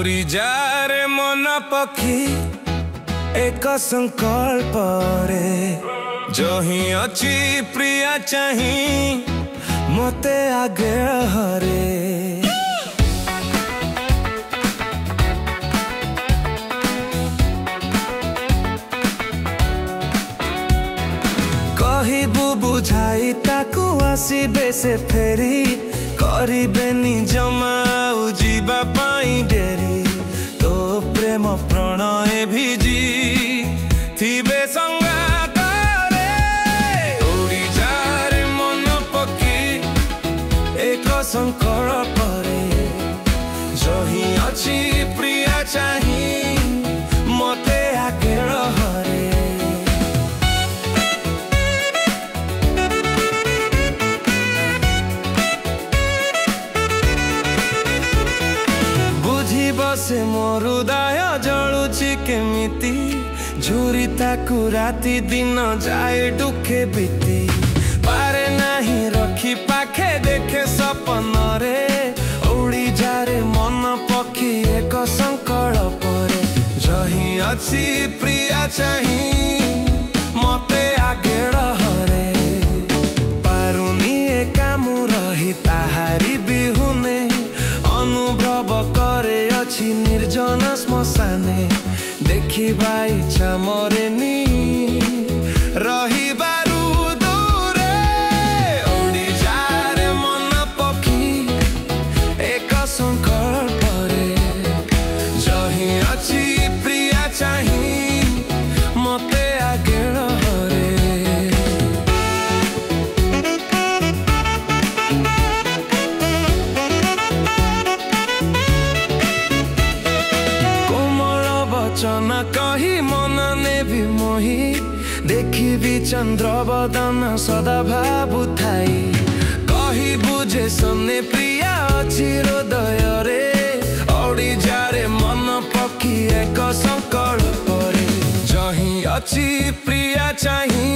उड़ी जा रे मन पक्षी एक संकल्प रे जो ही अच्छी प्रिया चाही मते आगे हरे कहिबु बुझाई ताकू आसीबे से फेरी करिबेनी जमा जीवा पाई डेरी तो प्रेम प्रणय भिजी थिबे संगात रे उड़ी जा रे मन पक्षी एक संकल्प रे जो ही अच्छी प्रिया चाही मते आगे हरे बसे मोर हृदय जलुची केमिति झुरी ताकू राति दिन जाए दुखे बीती पारे नहीं रखी पाखे देखे सपन रे उड़ी जा रे मन पक्षी एक संकल्प रे जही अच्छी प्रिया चाही मते आगे हरे पारुनी एकामु रही ताहारी बिहुने अनुभव करे अच्छी निर्जन श्मशाने देखिबा इच्छा मरेनी रही बारू दूरे उड़ी जा रे मन पक्षी एक संकल्प रे जही अच्छी प्रिया चाही मते आगे हरे वचन कही मन ने भी मोही देखी चंद्र बदन सदा भावु थाई कही बुझे सने प्रिया अच्छी हृदय रे उड़ी जा रे मन पक्षी एक संकल्प रे जही अच्छी प्रिया चाही